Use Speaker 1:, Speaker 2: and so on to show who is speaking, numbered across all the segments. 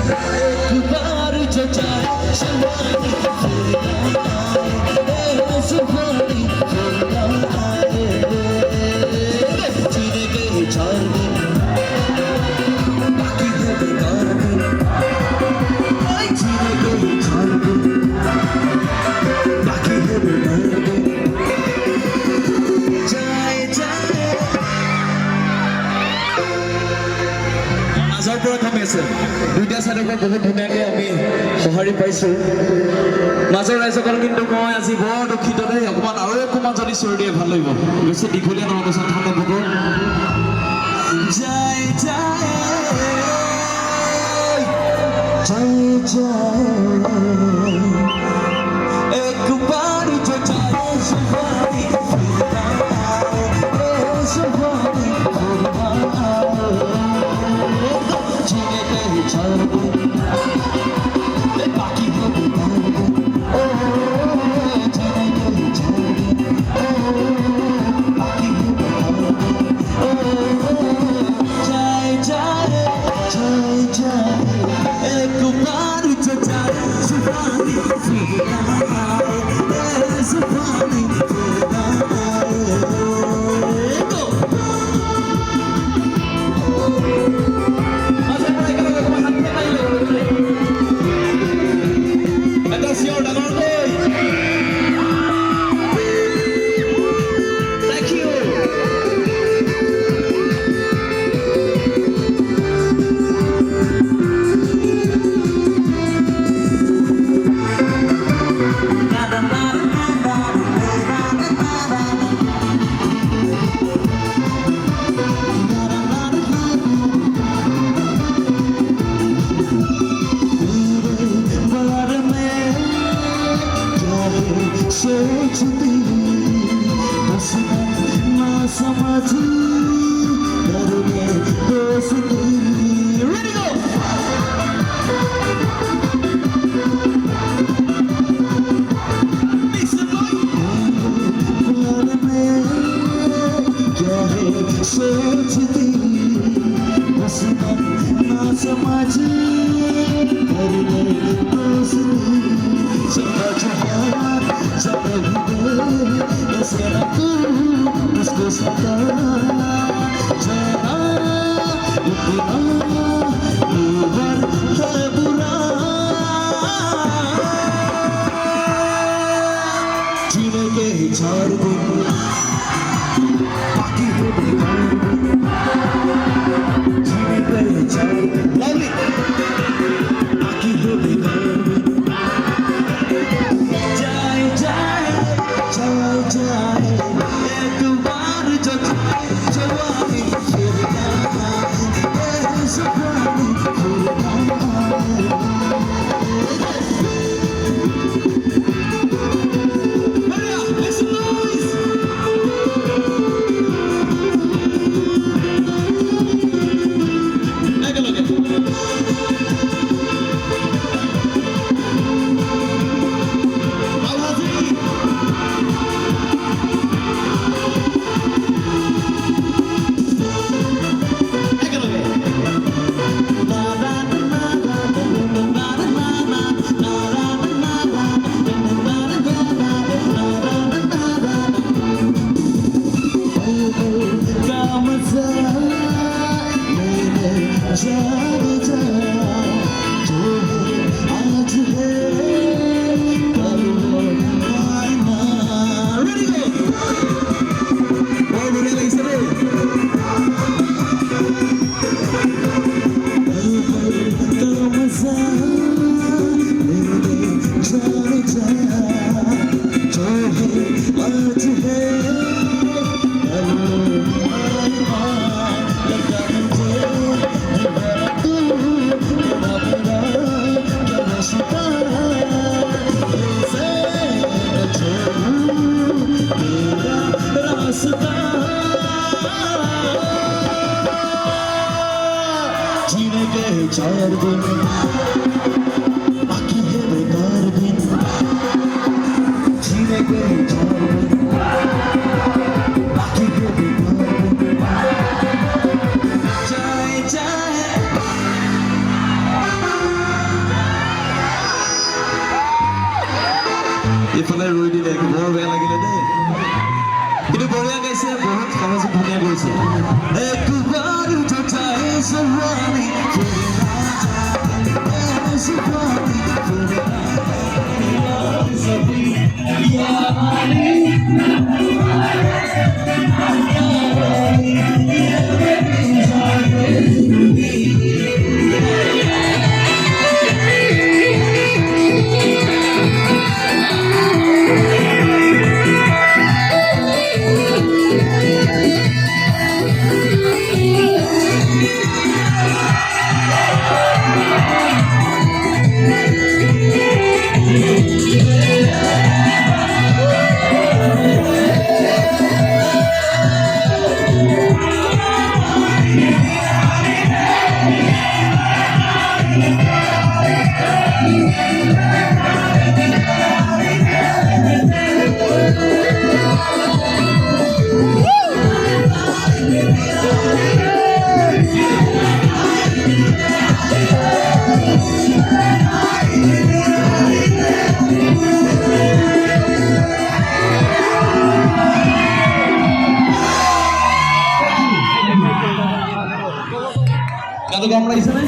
Speaker 1: एक बार जो चाहे सुहानी फिर आए सुहानी फिर आए जीने के 4 दिन बाकी है बेकार दिन जीने के 4 दिन बाकी है बेकार दिन जाए जाए आजार পৰা কমে আছে দুইটা সাইডৰ পৰা বহুত ধুনীয়াকৈ আমি সহাৰি পাইছো মাজৰ ৰাইজসকল কিন্তু মই আজি বৰ দুখিত দেই অকমান আৰু অকমান যদি চৰি দিয়ে ভাল লাগিব বেছি দীঘলীয়া নহয় কৈছে ঠাণ্ডা বতৰ যায় যায় যায় যায় एक बार जो चाहे सुहानी फिर आए सुहानी फिर आए जीने के 4 दिन बाकी है बेकार दिन जीने के 4 दिन बाकी है बेकार दिन जाए जाए जाए जाए एक बार जो चाहे सुहानी फिर आए सुहानी फिर आए Atención, Danone! Thank you! सोचती बस ना समझी डरने दोस्ती Ready go! Listen boy! प्यार में क्या है सोचती बस ना समझी डरने दोस्ती समझ ऐसे न करूँ उसको सताना जाना इतना ऊपर है बुरा जीने के 4 दिन बाकी है बेकार जीने के 4 दिन बाकी है बेकार जाए एक बार जो जवानी फिर आए सुहानी फिर जीने के 4 दिन এইফালে ৰৈ দিলে বৰ বেয়া লাগিলে দেই কিন্তু বঢ়িয়া গাইছে বহুত সহজে ধুনীয়া গৈছে একবাৰ উঠাই জৱানী গানটো গম লাগিছেনে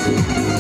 Speaker 1: Thank